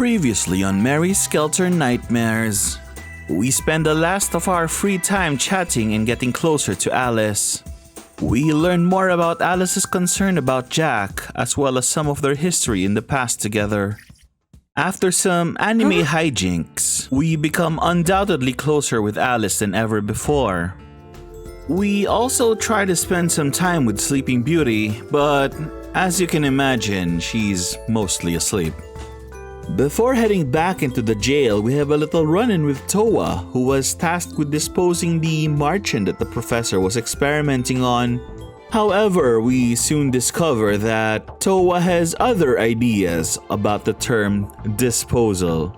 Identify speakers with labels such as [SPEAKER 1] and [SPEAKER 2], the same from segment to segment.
[SPEAKER 1] Previously on Mary Skelter Nightmares, we spend the last of our free time chatting and getting closer to Alice. We learn more about Alice's concern about Jack, as well as some of their history in the past together. After some anime hijinks, we become undoubtedly closer with Alice than ever before. We also try to spend some time with Sleeping Beauty, but as you can imagine, she's mostly asleep. Before heading back into the jail, we have a little run-in with Toa, who was tasked with disposing the Martian that the professor was experimenting on. However, we soon discover that Toa has other ideas about the term disposal.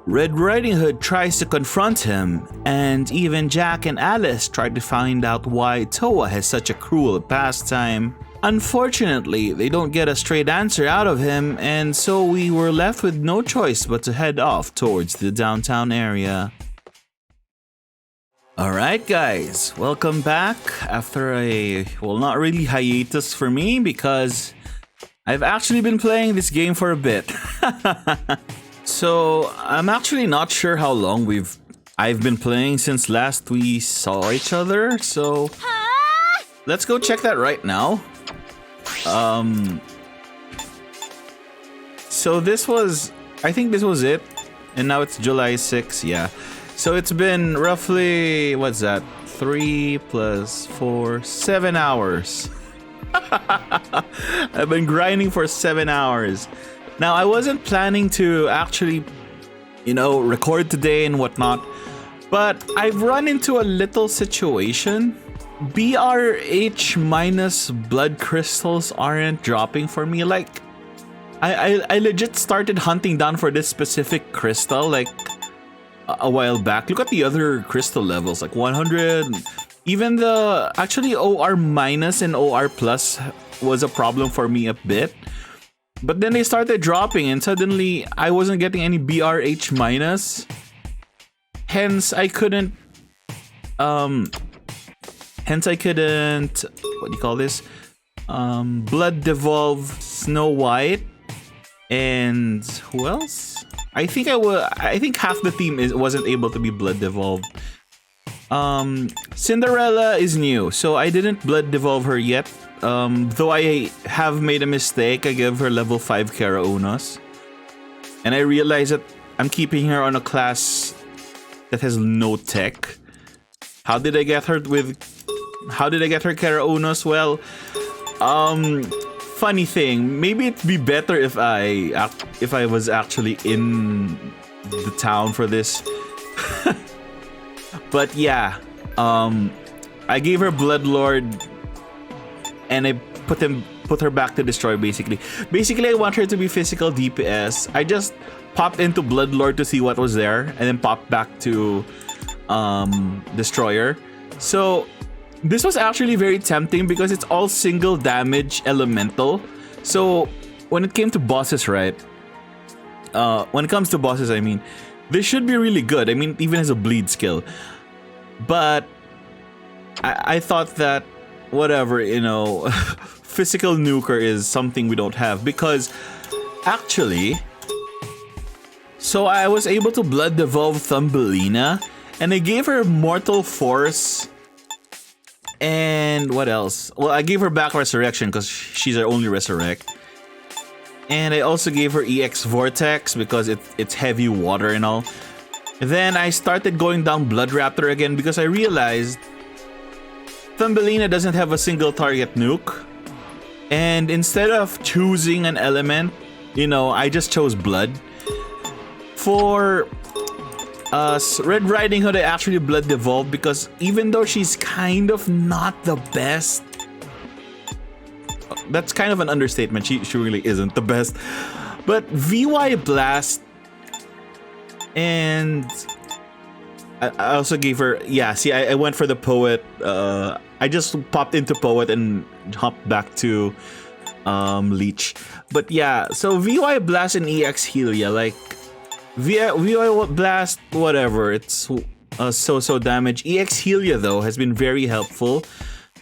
[SPEAKER 1] Red Riding Hood tries to confront him, and even Jack and Alice try to find out why Toa has such a cruel pastime. Unfortunately, they don't get a straight answer out of him, and so we were left with no choice but to head off towards the downtown area. Alright guys, welcome back after a, well, not really hiatus for me because I've actually been playing this game for a bit. So I'm actually not sure how long I've been playing since last we saw each other, so let's go check that right now. So I think this was it, and now it's July 6th, yeah. So it's been roughly, what's that, 3 + 4, 7 hours. I've been grinding for 7 hours. Now, I wasn't planning to actually, record today and whatnot, but I've run into a little situation. BRH minus blood crystals aren't dropping for me. Like, I legit started hunting down for this specific crystal, like, a while back. Look at the other crystal levels, like 100. Even actually OR minus and OR plus was a problem for me a bit. But then they started dropping and suddenly I wasn't getting any BRH minus. Hence I couldn't, what do you call this? Blood devolve Snow White. And who else? I think half the team wasn't able to be blood devolved. Cinderella is new, so I didn't blood devolve her yet. Though I have made a mistake, I gave her level 5 Kara Unos. And I realized that I'm keeping her on a class that has no tech. How did I get her Kara Unos? Well, funny thing, maybe it'd be better if I was actually in the town for this. But yeah, I gave her Bloodlord and I put her back to destroy basically. Basically, I want her to be physical DPS. I just popped into Bloodlord to see what was there and then popped back to Destroyer. So this was actually very tempting because it's all single damage elemental. So when it came to bosses, right? When it comes to bosses, I mean, this should be really good. I mean, it even has a bleed skill. But I thought that whatever, physical nuker is something we don't have because actually, so I was able to blood devolve Thumbelina and I gave her Mortal Force. And what else? Well, I gave her back Resurrection because she's our only Resurrect. And I also gave her EX Vortex because it's heavy water and all. Then I started going down Blood Raptor again because I realized Thumbelina doesn't have a single target nuke. And instead of choosing an element, I just chose Blood. For Red Riding Hood, I actually blood devolved because even though she's kind of not the best, that's kind of an understatement. She really isn't the best. But VY Blast, and I also gave her, yeah, see, I went for the Poet. I just popped into Poet and hopped back to Leech. But yeah, so VY Blast and EX Helia, like, VY Blast, whatever, it's so damage. EX Helia, though, has been very helpful.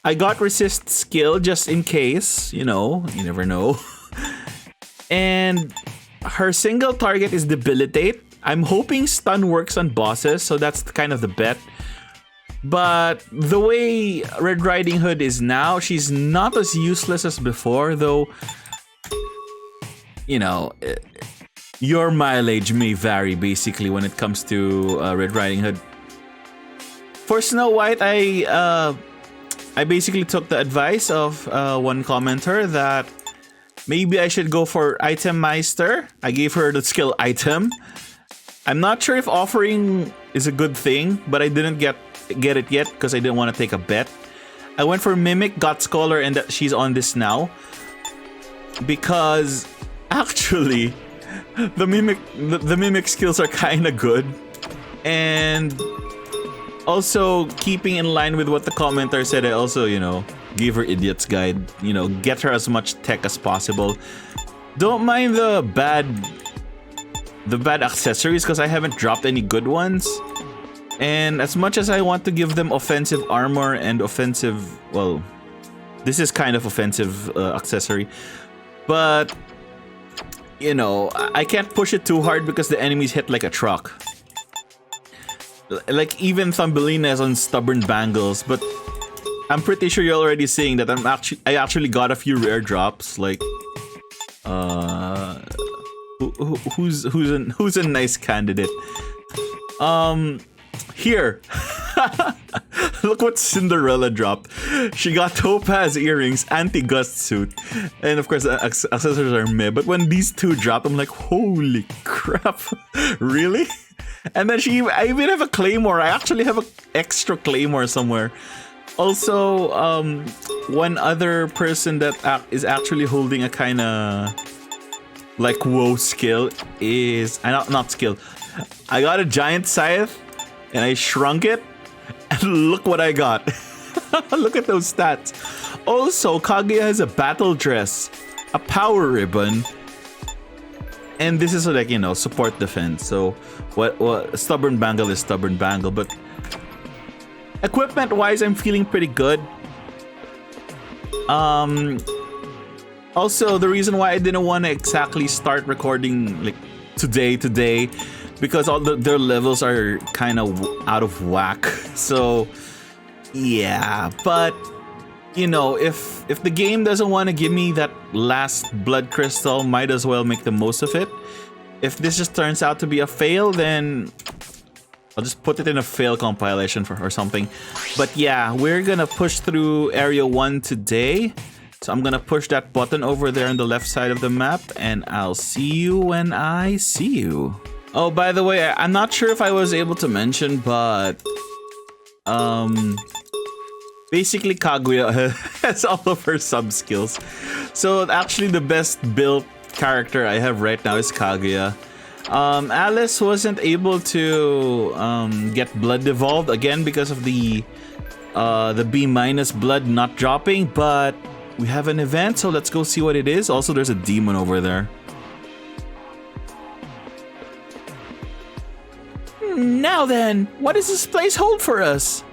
[SPEAKER 1] I got resist skill just in case, you never know. And her single target is debilitate. I'm hoping stun works on bosses, so that's kind of the bet. But the way Red Riding Hood is now, she's not as useless as before, though. You know, your mileage may vary basically when it comes to Red Riding Hood. For Snow White, I basically took the advice of one commenter that maybe I should go for Item Meister. I gave her the skill item. I'm not sure if offering is a good thing, but I didn't get it yet because I didn't want to take a bet. I went for Mimic, got Scholar, and that she's on this now. Because actually, the Mimic skills are kind of good. And also, keeping in line with what the commenter said, I also, gave her Idiot's Guide. Get her as much tech as possible. Don't mind the bad accessories because I haven't dropped any good ones. And as much as I want to give them offensive armor and offensive, well, this is kind of offensive accessory, but I can't push it too hard because the enemies hit like a truck. Like even Thumbelina is on Stubborn Bangles, but I'm pretty sure you're already seeing that I actually got a few rare drops. Like, who's a nice candidate? Here. Look what Cinderella dropped. She got topaz earrings, anti-gust suit, and of course the accessories are meh. But when these two dropped, I'm like, holy crap, really? And then I even have a claymore. I actually have an extra claymore somewhere. Also, one other person that is actually holding a kind of like WoW skill is not skill. I got a giant scythe and I shrunk it, and look what I got. Look at those stats. Also, Kaguya has a battle dress, a power ribbon, and this is like, support defense. So what Stubborn Bangle is Stubborn Bangle, but equipment wise I'm feeling pretty good. Also, the reason why I didn't want to exactly start recording like today because all their levels are kind of out of whack. So yeah, but if the game doesn't want to give me that last blood crystal, might as well make the most of it. If this just turns out to be a fail, then I'll just put it in a fail compilation or something. But yeah, we're gonna push through area 1 today. So I'm gonna push that button over there on the left side of the map, and I'll see you when I see you. Oh, by the way, I'm not sure if I was able to mention, but basically Kaguya has all of her sub skills. So actually the best built character I have right now is Kaguya. Alice wasn't able to get blood devolved again because of the B- blood not dropping, but we have an event, so let's go see what it is. Also, there's a demon over there. Now then, what does this place hold for us?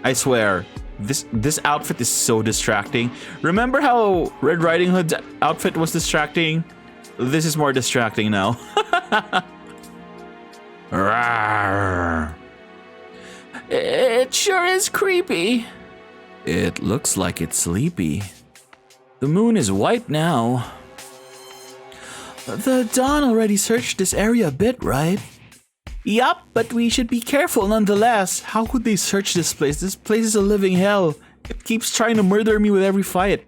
[SPEAKER 1] I swear, this outfit is so distracting. Remember how Red Riding Hood's outfit was distracting? This is more distracting now. It sure is creepy. It looks like it's sleepy. The moon is white now. The Dawn already searched this area a bit, right? Yup, but we should be careful nonetheless. How could they search this place? This place is a living hell. It keeps trying to murder me with every fight.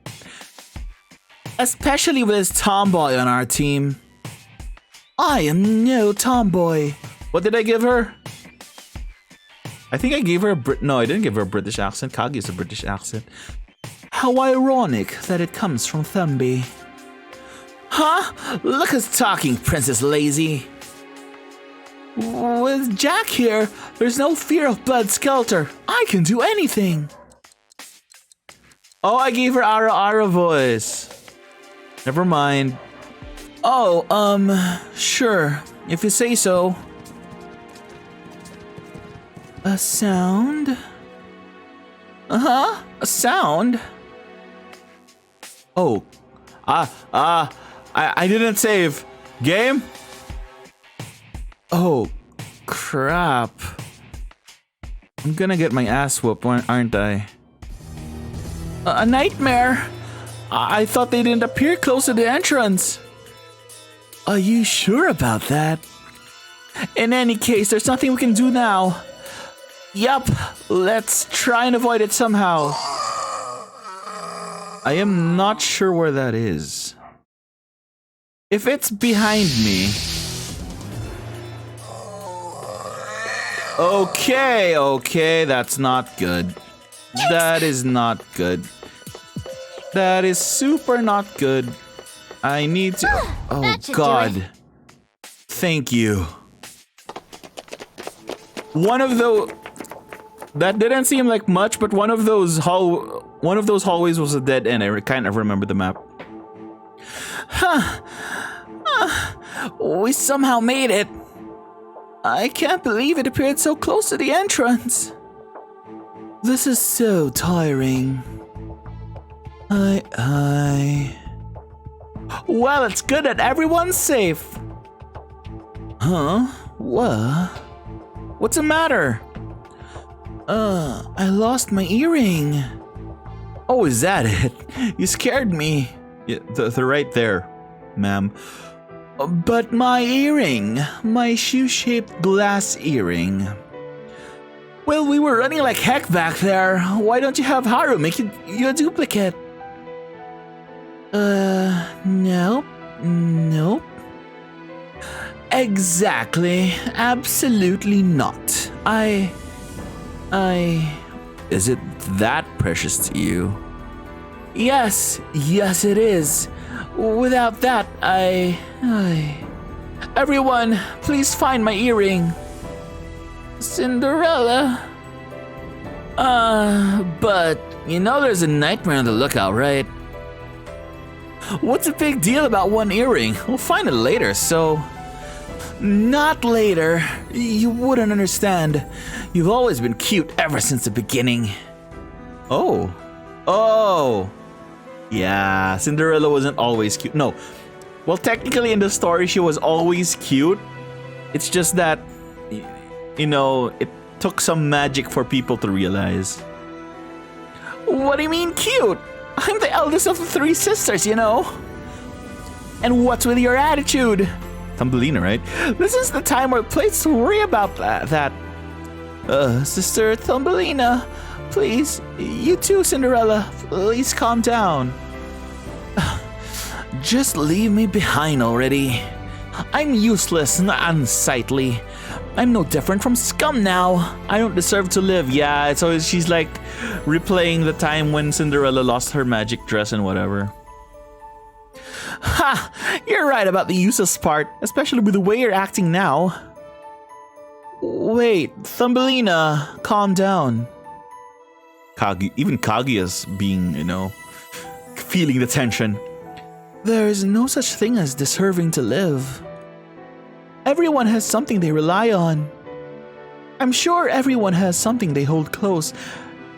[SPEAKER 1] Especially with this tomboy on our team. I am no tomboy. What did I give her? I think I gave her no, I didn't give her a British accent. Kagi is a British accent. How ironic that it comes from Thumby. Huh? Look who's talking, Princess Lazy. With Jack here, there's no fear of blood Skelter. I can do anything. Oh, I gave her Ara voice. Never mind. Oh, sure. If you say so. A sound? Uh-huh, a sound? Oh. I didn't save. Game? Oh, crap. I'm gonna get my ass whooped, aren't I? A nightmare? I thought they didn't appear close to the entrance. Are you sure about that? In any case, there's nothing we can do now. Yup, let's try and avoid it somehow. I am not sure where that is. If it's behind me... Okay, that's not good. That is not good. That is super not good. I need to... Oh God. Thank you. One of those... That didn't seem like much, but one of those hallways was a dead end. I kind of remember the map. Huh. We somehow made it. I can't believe it appeared so close to the entrance. This is so tiring. Well, it's good that everyone's safe. Huh? What? What's the matter? I lost my earring. Oh, is that it? You scared me. Yeah, they're right there, ma'am. But my earring, my shoe-shaped glass earring. Well, we were running like heck back there. Why don't you have Haru make you a duplicate? Nope. Exactly. Absolutely not. Is it that precious to you? Yes, it is. Without that, Everyone, please find my earring. Cinderella? But you know there's a nightmare on the lookout, right? What's the big deal about one earring? We'll find it later, so... Not later. You wouldn't understand. You've always been cute ever since the beginning. Oh. Yeah, Cinderella wasn't always cute. No. Well, technically in the story, she was always cute. It's just that, you know, it took some magic for people to realize. What do you mean cute? I'm the eldest of the three sisters, you know. And what's with your attitude? Thumbelina, right? This is the time or place to worry about that. Sister Thumbelina, please, you too, Cinderella, please calm down. Just leave me behind already. I'm useless and unsightly. I'm no different from scum now. I don't deserve to live. Yeah, it's always, she's like replaying the time when Cinderella lost her magic dress and whatever. Ha! You're right about the useless part, especially with the way you're acting now. Wait, Thumbelina, calm down. Even Kaguya's being, you know, feeling the tension. There's no such thing as deserving to live. Everyone has something they rely on. I'm sure everyone has something they hold close.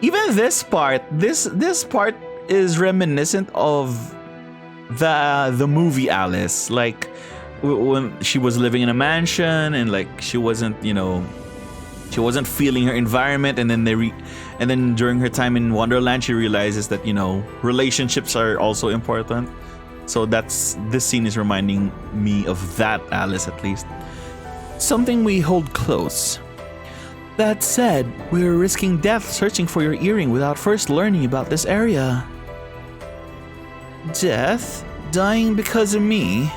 [SPEAKER 1] Even this part, this part is reminiscent of the movie Alice. Like when she was living in a mansion and like she wasn't, you know, she wasn't feeling her environment, and then during her time in Wonderland, she realizes that, you know, relationships are also important. So this scene is reminding me of that Alice, at least. Something we hold close. That said, we're risking death searching for your earring without first learning about this area. Death? Dying because of me?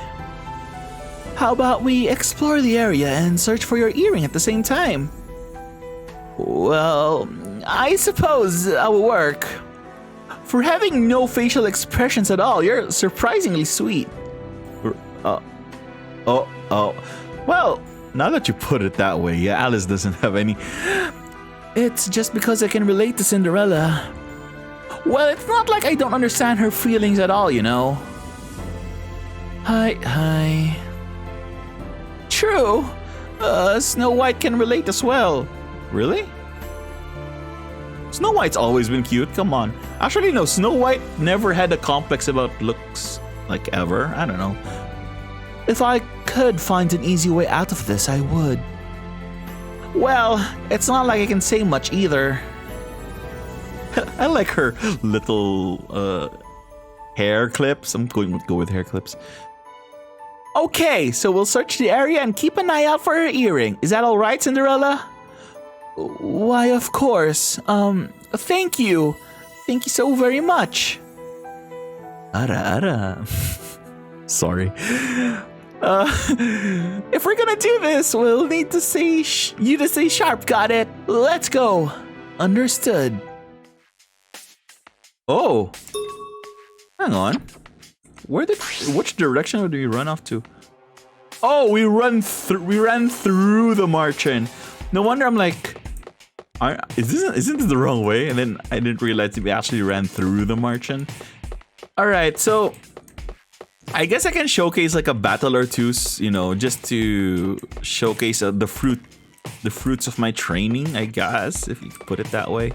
[SPEAKER 1] How about we explore the area and search for your earring at the same time? Well, I suppose that will work. For having no facial expressions at all, you're surprisingly sweet. Well, now that you put it that way, yeah, Alice doesn't have any. It's just because I can relate to Cinderella. Well, it's not like I don't understand her feelings at all, you know. Hi. True. Snow White can relate as well. Really? Snow White's always been cute, come on. Actually, no, Snow White never had a complex about looks, like ever. I don't know. If I could find an easy way out of this, I would. Well, it's not like I can say much either. I like her little hair clips. I'm going to go with hair clips. Okay, so we'll search the area and keep an eye out for her earring. Is that all right, Cinderella? Why, of course. Thank you. Thank you so very much. Ara. Sorry. If we're gonna do this, we'll need to say you to say sharp. Got it? Let's go. Understood. Oh, hang on. Which direction do we run off to? Oh, we ran through the marchand. No wonder I'm like, isn't this the wrong way? And then I didn't realize we actually ran through the marchand. All right, so I guess I can showcase like a battle or two, you know, just to showcase the fruits of my training, I guess, if you put it that way.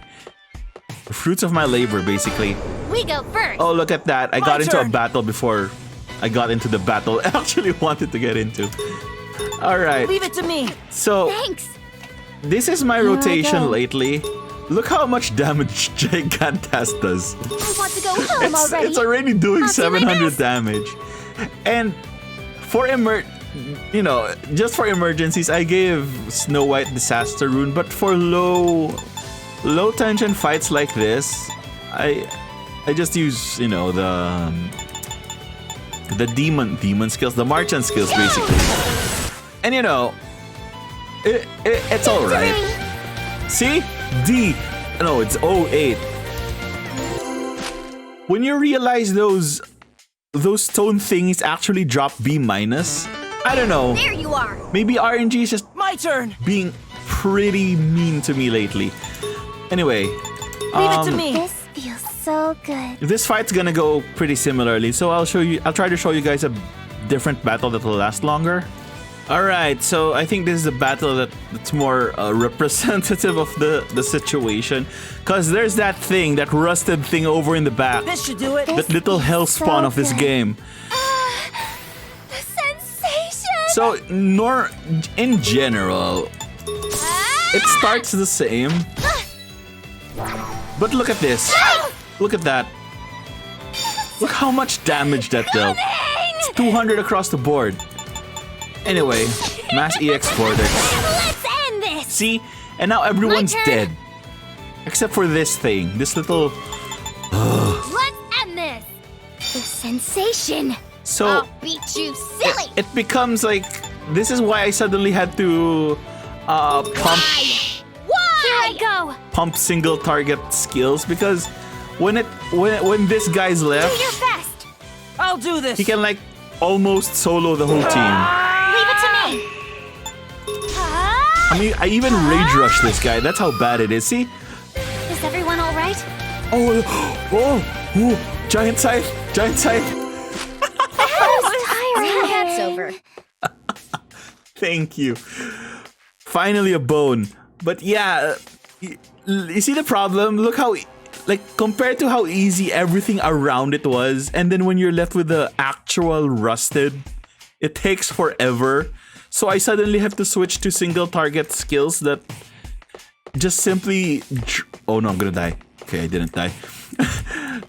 [SPEAKER 1] The fruits of my labor, basically.
[SPEAKER 2] We go first.
[SPEAKER 1] Oh, look at that. I got into a battle before I got into the battle I actually wanted to get into. All right.
[SPEAKER 3] Leave it to me.
[SPEAKER 1] So,
[SPEAKER 2] Thanks.
[SPEAKER 1] this is my rotation lately. Look how much damage Gigantas does.
[SPEAKER 2] I want to go home already.
[SPEAKER 1] It's already doing
[SPEAKER 2] I'll do my
[SPEAKER 1] 700
[SPEAKER 2] best.
[SPEAKER 1] damage. And for just for emergencies, I gave Snow White Disaster Rune, but for low tension fights like this, I just use, you know, the demon skills, the marchand skills basically. And you know, it's all right. See? D. No, it's 08. When you realize those stone things actually drop B-, I don't know.
[SPEAKER 2] There you are.
[SPEAKER 1] Maybe RNG is just
[SPEAKER 3] My turn.
[SPEAKER 1] being pretty mean to me lately. Anyway,
[SPEAKER 3] Leave it to me.
[SPEAKER 2] This feels so good.
[SPEAKER 1] this fight's gonna go pretty similarly, so I'll try to show you guys a different battle that will last longer. Alright, so I think this is a battle that's more representative of the situation. Because there's that rusted thing over in the back.
[SPEAKER 3] This should do it.
[SPEAKER 1] That little hellspawn of this game.
[SPEAKER 2] The sensation.
[SPEAKER 1] So, in general, it starts the same. But look at this. Look at that. Look how much damage that dealt. It's 200 across the board. Anyway, mass EX vortex.
[SPEAKER 2] Let's end this.
[SPEAKER 1] See? And now everyone's
[SPEAKER 2] My turn.
[SPEAKER 1] dead. Except for this thing. This little...
[SPEAKER 2] Let's end this. The sensation.
[SPEAKER 1] So,
[SPEAKER 2] I'll beat you silly.
[SPEAKER 1] it becomes like... This is why I suddenly had to
[SPEAKER 2] Why? Here I go.
[SPEAKER 1] pump single target skills. Because when this guy's
[SPEAKER 2] Do
[SPEAKER 1] left,
[SPEAKER 2] your best.
[SPEAKER 3] I'll do this.
[SPEAKER 1] he can like almost solo the whole team.
[SPEAKER 2] Leave it to me.
[SPEAKER 1] I mean, I even rage rush this guy. That's how bad it is. See?
[SPEAKER 2] Is everyone all right?
[SPEAKER 1] Oh, giant scythe.
[SPEAKER 2] That's over.
[SPEAKER 1] Thank you. Finally a bone. But yeah, you see the problem? Look how, like, compared to how easy everything around it was, and then when you're left with the actual rusted, it takes forever. So I suddenly have to switch to single target skills that just simply... Oh no, I'm gonna die. Okay, I didn't die.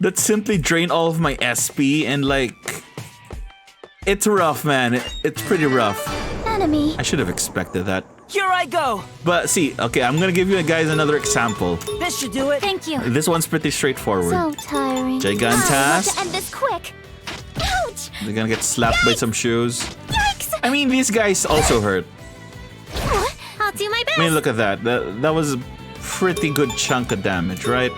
[SPEAKER 1] That simply drain all of my SP, and like... It's rough, man. It's pretty rough.
[SPEAKER 2] Enemy.
[SPEAKER 1] I should have expected that.
[SPEAKER 3] Here I go.
[SPEAKER 1] But see, okay, I'm gonna give you guys another example.
[SPEAKER 3] This should do it.
[SPEAKER 2] Thank you.
[SPEAKER 1] This one's pretty straightforward.
[SPEAKER 2] So tiring.
[SPEAKER 1] Gigantas.
[SPEAKER 2] I want to end this quick. Ouch!
[SPEAKER 1] They're gonna get slapped by some shoes.
[SPEAKER 2] Yikes!
[SPEAKER 1] I mean, these guys also hurt.
[SPEAKER 2] I'll do my best.
[SPEAKER 1] I mean, look at that. That was a pretty good chunk of damage, right?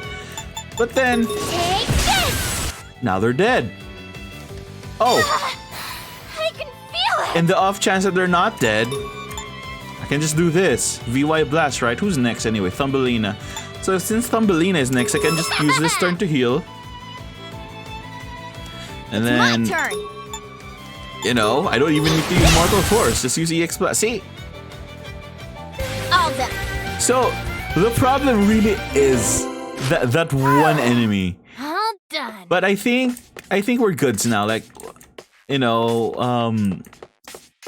[SPEAKER 1] But then,
[SPEAKER 2] Take this!
[SPEAKER 1] now they're dead. Oh,
[SPEAKER 2] I can feel it!
[SPEAKER 1] in the off chance that they're not dead, I can just do this. VY Blast, right? Who's next anyway? Thumbelina. So since Thumbelina is next, I can just use this turn to heal. And then,
[SPEAKER 2] My turn!
[SPEAKER 1] you know, I don't even need to use Mortal Force. Just use EX Blast. See?
[SPEAKER 2] All done.
[SPEAKER 1] So, the problem really is that one enemy.
[SPEAKER 2] All done.
[SPEAKER 1] But I think we're goods now. Like, you know,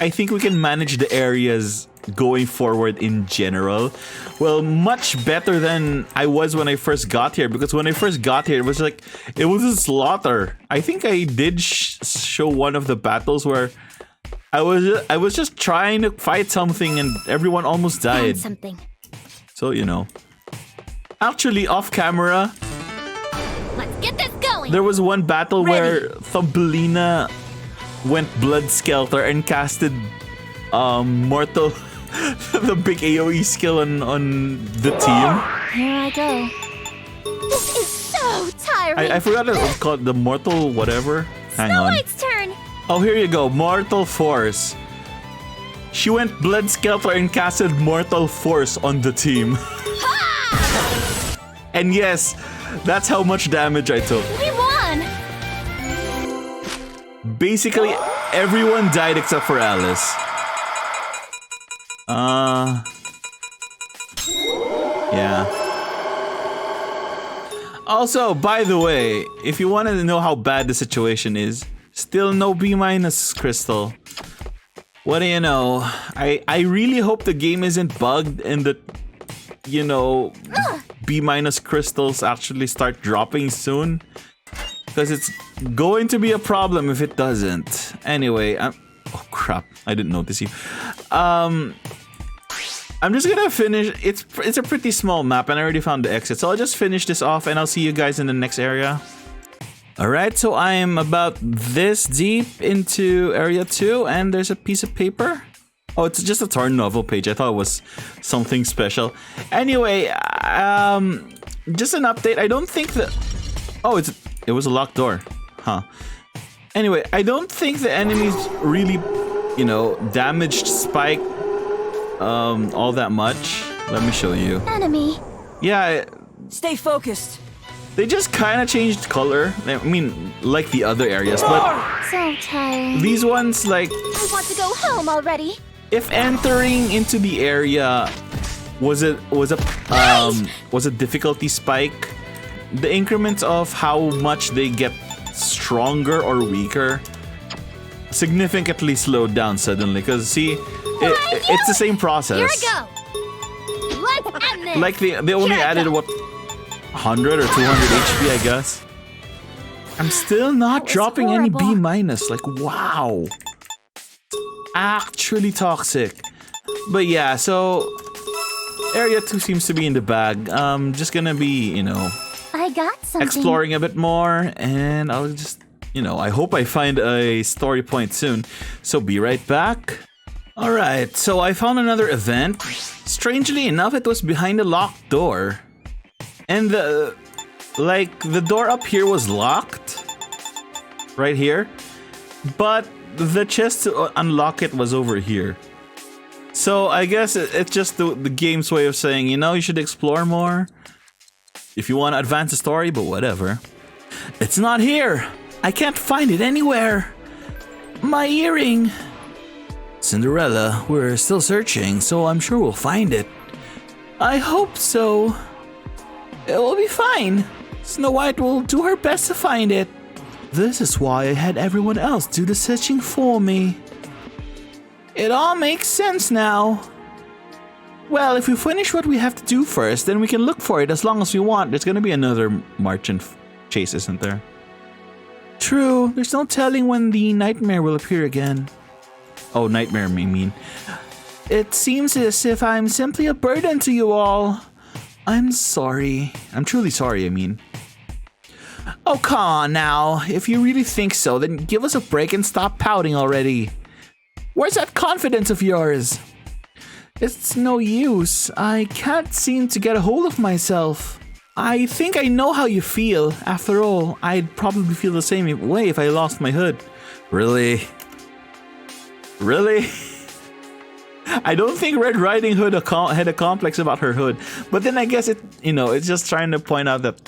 [SPEAKER 1] I think we can manage the areas going forward in general. Well, much better than I was when I first got here, because when I first got here, it was a slaughter. I think I did show one of the battles where I was just trying to fight something and everyone almost died.
[SPEAKER 2] Found something.
[SPEAKER 1] So, you know. Actually, off camera,
[SPEAKER 2] Let's get this going.
[SPEAKER 1] there was one battle
[SPEAKER 3] Ready.
[SPEAKER 1] where Thumbelina went blood Skelter and casted Mortal, the big AoE skill on the team.
[SPEAKER 2] Here I go. This is so tiring.
[SPEAKER 1] I forgot it was called the Mortal whatever. Hang
[SPEAKER 2] Snow
[SPEAKER 1] on.
[SPEAKER 2] White's turn.
[SPEAKER 1] Oh, here you go. Mortal Force. She went blood Skelter and casted Mortal Force on the team. And yes, that's how much damage I took.
[SPEAKER 2] We won.
[SPEAKER 1] Basically, everyone died except for Alice. Yeah. Also, by the way, if you wanted to know how bad the situation is, still no B-, Crystal. What do you know? I really hope the game isn't bugged and that, you know, B- crystals actually start dropping soon. Because it's going to be a problem if it doesn't. Anyway, oh crap, I didn't notice you. I'm just gonna finish. It's a pretty small map and I already found the exit. So I'll just finish this off and I'll see you guys in the next area. Alright, so I'm about this deep into area 2 and there's a piece of paper. Oh, it's just a torn novel page. I thought it was something special. Anyway, just an update. I don't think that... Oh, it was a locked door. Huh. Anyway, I don't think the enemies really, you know, damaged Spike all that much. Let me show you.
[SPEAKER 2] Enemy.
[SPEAKER 1] Yeah,
[SPEAKER 3] Stay focused.
[SPEAKER 1] they just kind of changed color. I mean, like the other areas, but
[SPEAKER 2] So tired.
[SPEAKER 1] these ones, like,
[SPEAKER 2] I want to go home already.
[SPEAKER 1] if entering into the area was a difficulty spike, the increments of how much they get stronger or weaker significantly slowed down suddenly. Because see, it's the same process.
[SPEAKER 2] Here I go. Let's end this.
[SPEAKER 1] Like they only
[SPEAKER 2] Here I
[SPEAKER 1] added
[SPEAKER 2] go.
[SPEAKER 1] what 100 or 200 HP, I guess. I'm still not
[SPEAKER 2] was
[SPEAKER 1] dropping any B-.
[SPEAKER 2] horrible.
[SPEAKER 1] Like, wow. Actually toxic. But yeah, so area 2 seems to be in the bag. Just gonna be, you know,
[SPEAKER 2] I got something.
[SPEAKER 1] exploring a bit more, and I'll just, you know, I hope I find a story point soon. So be right back. Alright, so I found another event. Strangely enough, it was behind a locked door. And the door up here was locked. Right here. But the chest to unlock it was over here. So I guess it's just the game's way of saying, you know, you should explore more if you want to advance the story, but whatever. It's not here. I can't find it anywhere. My earring. Cinderella, we're still searching, so I'm sure we'll find it. I hope so. It will be fine. Snow White will do her best to find it. This is why I had everyone else do the searching for me. It all makes sense now. Well, if we finish what we have to do first, then we can look for it as long as we want. There's gonna be another march chase, isn't there? True, there's no telling when the nightmare will appear again. Oh, nightmare, I mean. It seems as if I'm simply a burden to you all. I'm sorry. I'm truly sorry, I mean. Oh, come on now. If you really think so, then give us a break and stop pouting already. Where's that confidence of yours? It's no use. I can't seem to get a hold of myself. I think I know how you feel. After all, I'd probably feel the same way if I lost my hood. Really? Really? I don't think Red Riding Hood had a complex about her hood. But then I guess it's just trying to point out that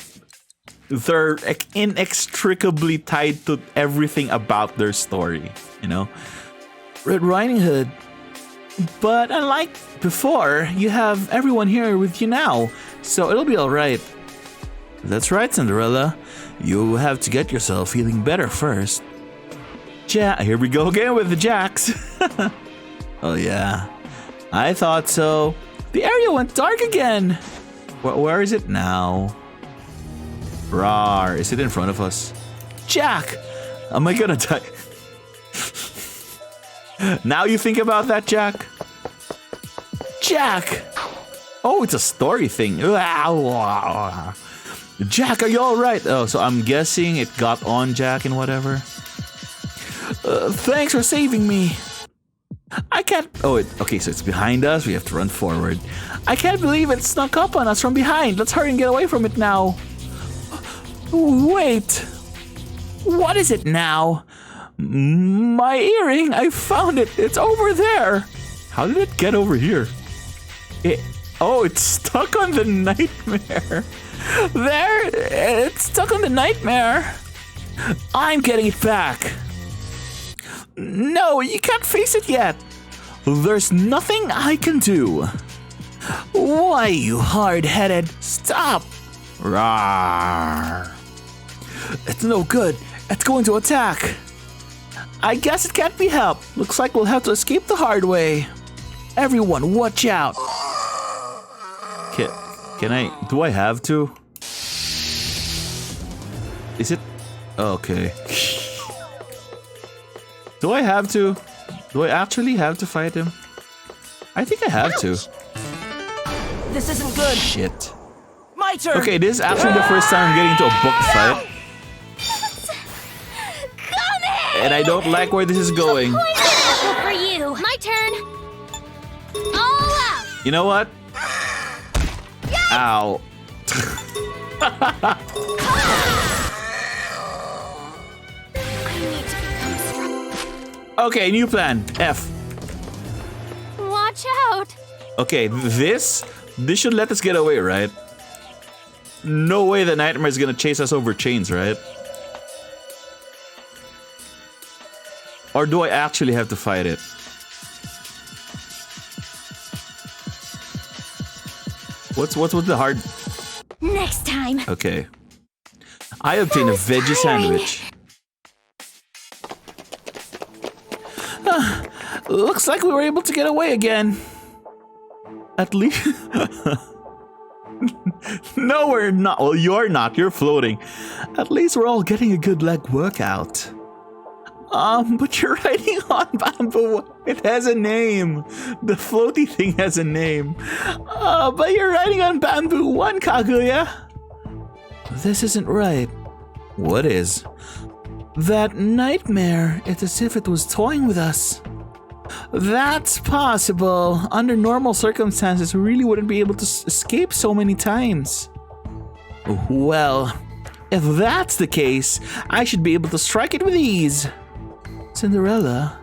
[SPEAKER 1] they're inextricably tied to everything about their story, you know? Red Riding Hood. But unlike before, you have everyone here with you now, so it'll be alright. That's right, Cinderella. You have to get yourself feeling better first. Here we go again with the Jacks. Oh yeah, I thought so. The area went dark again. Where is it now? Rawr, is it in front of us? Jack! Am I gonna die? Now you think about that, Jack? Jack! Oh, it's a story thing. Jack, are you alright? Oh, so I'm guessing it got on Jack and whatever. Thanks for saving me. I can't... Oh, okay, so it's behind us. We have to run forward. I can't believe it snuck up on us from behind. Let's hurry and get away from it now. Wait. What is it now? My earring. I found it. It's over there. How did it get over here? Oh, it's stuck on the nightmare. There. It's stuck on the nightmare. I'm getting it back. No, you can't face it yet. There's nothing I can do. Why, you hard-headed? Stop! Rawr. It's no good. It's going to attack. I guess it can't be helped. Looks like we'll have to escape the hard way. Everyone, watch out. Can I? Do I have to? Is it? Okay. Do I have to? Do I actually have to fight him? I think I have to.
[SPEAKER 3] This isn't good.
[SPEAKER 1] Shit.
[SPEAKER 3] My turn.
[SPEAKER 1] Okay, this is actually the first time I'm getting into a booked fight. And I don't like where this is going.
[SPEAKER 2] For you. My turn. All out.
[SPEAKER 1] You know what? Ow.
[SPEAKER 2] I need to become strong.
[SPEAKER 1] Okay, new plan. F.
[SPEAKER 2] Watch out.
[SPEAKER 1] Okay, this should let us get away, right? No way the nightmare is gonna chase us over chains, right? Or do I actually have to fight it? What's with the hard?
[SPEAKER 2] Next time.
[SPEAKER 1] Okay. I obtained a veggie sandwich. Looks like we were able to get away again. At least... No, we're not. Well, you're not. You're floating. At least we're all getting a good leg workout. But you're riding on bamboo. It has a name. The floaty thing has a name. But you're riding on bamboo 1, Kaguya. This isn't right. What is? That nightmare. It's as if it was toying with us. That's possible. Under normal circumstances, we really wouldn't be able to escape so many times. Well, if that's the case, I should be able to strike it with ease. Cinderella,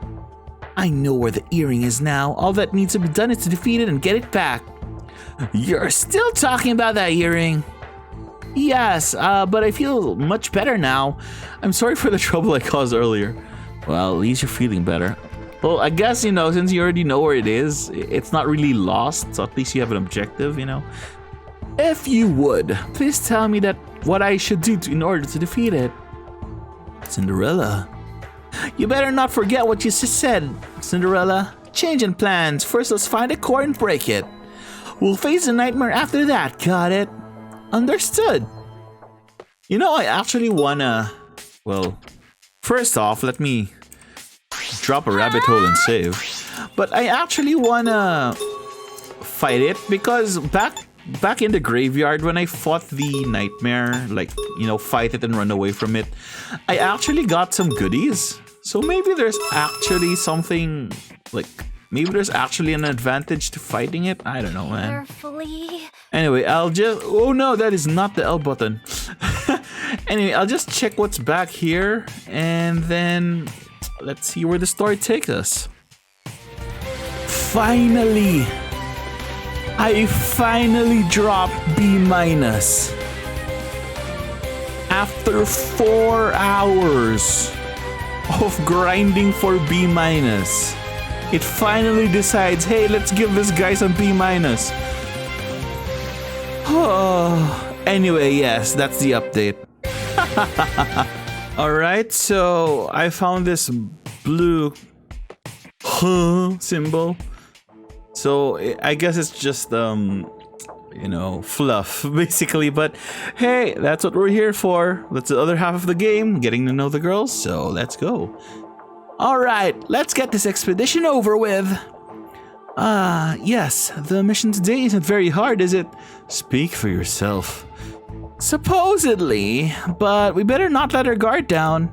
[SPEAKER 1] I know where the earring is now. All that needs to be done is to defeat it and get it back. You're still talking about that earring? Yes, but I feel much better now. I'm sorry for the trouble I caused earlier. Well, at least you're feeling better. Well, I guess, you know, since you already know where it is, it's not really lost, so at least you have an objective, you know? If you would, please tell me that what I should do in order to defeat it. Cinderella, you better not forget what you just said, Cinderella. Change in plans. First, let's find a core and break it. We'll face the nightmare after that, got it? Understood. You know, I actually wanna... Well, first off, let me... drop a rabbit hole and save. But I actually wanna fight it because back in the graveyard when I fought the nightmare, like, you know, fight it and run away from it, I actually got some goodies. So maybe there's actually something, like, maybe there's actually an advantage to fighting it. I don't know, man.
[SPEAKER 2] Carefully.
[SPEAKER 1] Anyway, I'll just... Oh no, that is not the L button. Anyway, I'll just check what's back here and then... let's see where the story takes us. Finally! I finally dropped B-. After 4 hours of grinding for B-, it finally decides, hey, let's give this guy some B-. Oh, anyway, yes, that's the update. Alright, so I found this blue symbol. So I guess it's just fluff basically, but hey, that's what we're here for. That's the other half of the game, getting to know the girls, so let's go. All right, let's get this expedition over with. Yes, the mission today isn't very hard, is it? Speak for yourself. Supposedly, but we better not let our guard down.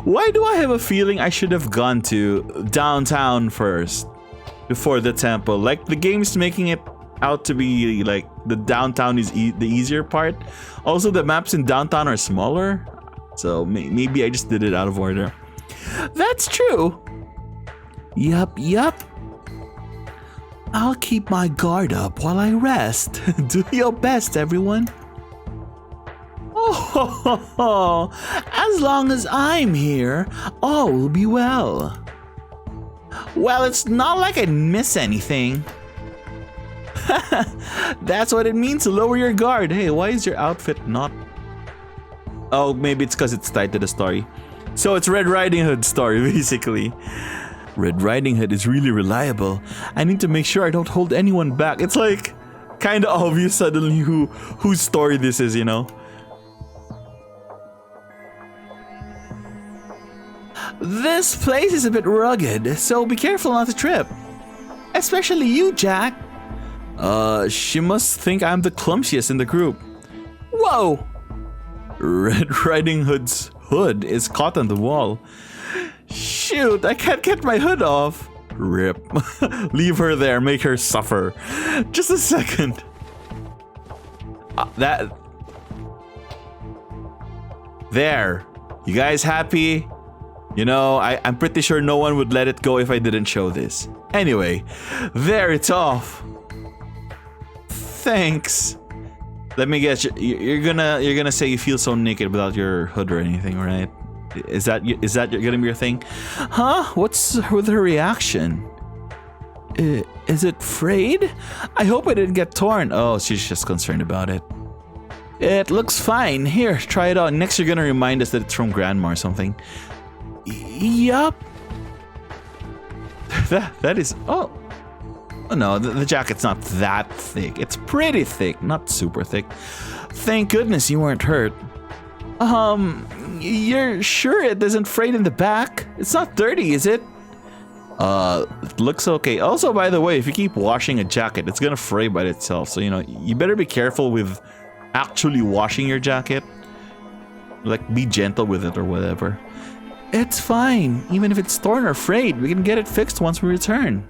[SPEAKER 1] Why do I have a feeling I should have gone to downtown first before the temple? Like the game's making it out to be like the downtown is the easier part. Also, the maps in downtown are smaller, so maybe I just did it out of order. That's true. Yup. I'll keep my guard up while I rest. Do your best, everyone. Oh, as long as I'm here, all will be well. Well, it's not like I'd miss anything. That's what it means to lower your guard. Hey, why is your outfit not... Oh, maybe it's because it's tied to the story. So it's Red Riding Hood's story, basically. Red Riding Hood is really reliable. I need to make sure I don't hold anyone back. It's like kind of obvious suddenly whose story this is, you know? This place is a bit rugged, so be careful not to trip. Especially you, Jack. She must think I'm the clumsiest in the group. Whoa! Red Riding Hood's hood is caught on the wall. Shoot, I can't get my hood off. Rip. Leave her there, make her suffer. Just a second. There. You guys happy? You know, I'm pretty sure no one would let it go if I didn't show this. Anyway, there, it's off. Thanks. Let me guess, you're gonna say you feel so naked without your hood or anything, right? Is that gonna be your thing? Huh? What's with her reaction? Is it frayed? I hope it didn't get torn. Oh, she's just concerned about it. It looks fine. Here, try it on. Next, you're gonna remind us that it's from Grandma or something. Yup. That is... Oh no, the jacket's not that thick. It's pretty thick, not super thick. Thank goodness you weren't hurt. You're sure it isn't frayed in the back? It's not dirty, is it? It looks okay. Also, by the way, if you keep washing a jacket, it's gonna fray by itself. So, you know, you better be careful with actually washing your jacket. Like, be gentle with it or whatever. It's fine. Even if it's torn or frayed, we can get it fixed once we return.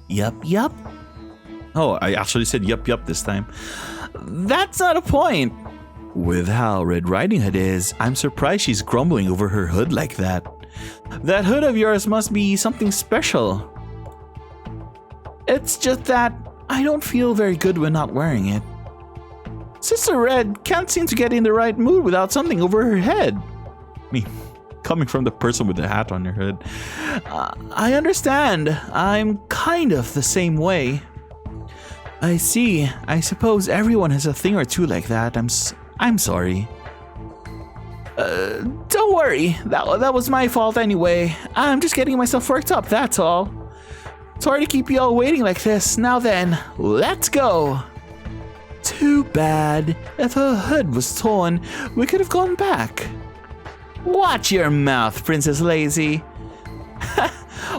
[SPEAKER 1] Yup. Oh, I actually said yup this time. That's not a point. With how Red Riding Hood is, I'm surprised she's grumbling over her hood like that. That hood of yours must be something special. It's just that I don't feel very good when not wearing it. Sister Red can't seem to get in the right mood without something over her head. I mean, coming from the person with the hat on your head. I understand. I'm kind of the same way. I see. I suppose everyone has a thing or two like that. I'm sorry. Don't worry. That was my fault anyway. I'm just getting myself worked up, that's all. Sorry to keep you all waiting like this. Now then, let's go. Too bad. If her hood was torn, we could have gone back. Watch your mouth, Princess Lazy.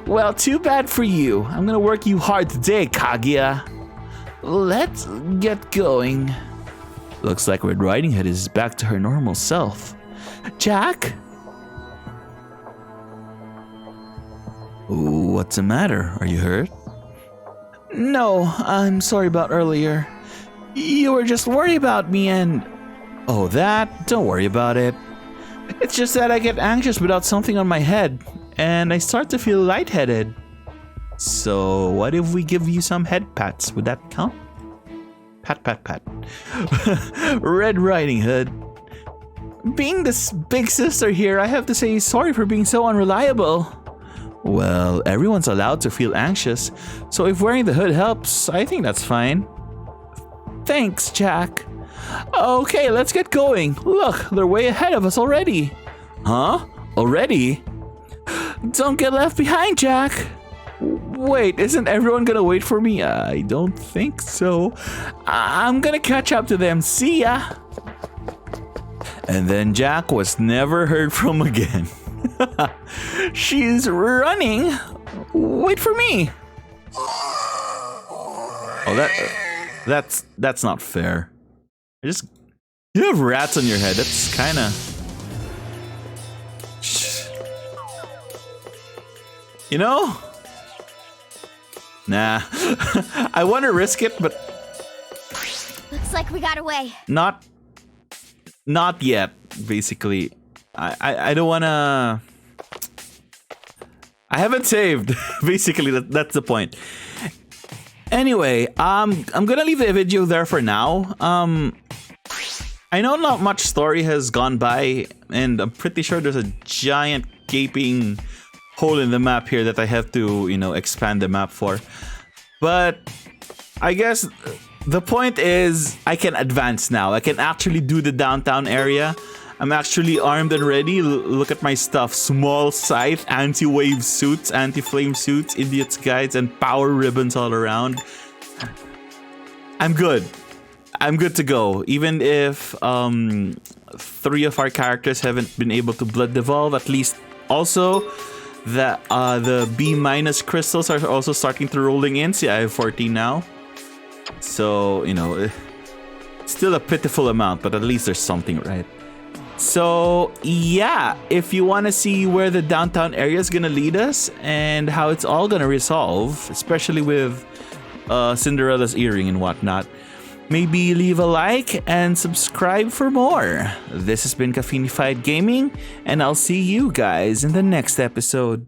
[SPEAKER 1] Well, too bad for you. I'm gonna work you hard today, Kaguya. Let's get going. Looks like Red Riding Hood is back to her normal self. Jack? What's the matter? Are you hurt? No, I'm sorry about earlier. You were just worried about me and... Oh, that? Don't worry about it. It's just that I get anxious without something on my head, and I start to feel lightheaded. So, what if we give you some head pats? Would that count? Pat. Red Riding Hood. Being this big sister here, I have to say sorry for being so unreliable. Well, everyone's allowed to feel anxious, so if wearing the hood helps, I think that's fine. Thanks, Jack. Okay, let's get going. Look, they're way ahead of us already. Huh? Already? Don't get left behind, Jack. wait, isn't everyone gonna wait for me? I don't think so. I'm gonna catch up to them. See ya. And then Jack was never heard from again. She's running. Wait for me. Oh, that's not fair. You have rats on your head. That's kind of. You know? Nah. I want to risk it, but
[SPEAKER 2] Looks like we got away.
[SPEAKER 1] not yet. Basically, I don't wanna. I haven't saved. Basically, that's the point. Anyway, I'm gonna leave the video there for now. I know not much story has gone by, and I'm pretty sure there's a giant gaping hole in the map here that I have to, expand the map for. But I guess the point is I can advance now. I can actually do the downtown area. I'm actually armed and ready. Look at my stuff. Small scythe, anti-wave suits, anti-flame suits, idiot's guides, and power ribbons all around. I'm good. I'm good to go. Even if 3 of our characters haven't been able to blood devolve, at least also the B- crystals are also starting to rolling in. See, I have 14 now. So, still a pitiful amount, but at least there's something, right? So, yeah, if you want to see where the downtown area is going to lead us and how it's all going to resolve, especially with Cinderella's earring and whatnot, maybe leave a like and subscribe for more. This has been Caffeinified Gaming, and I'll see you guys in the next episode.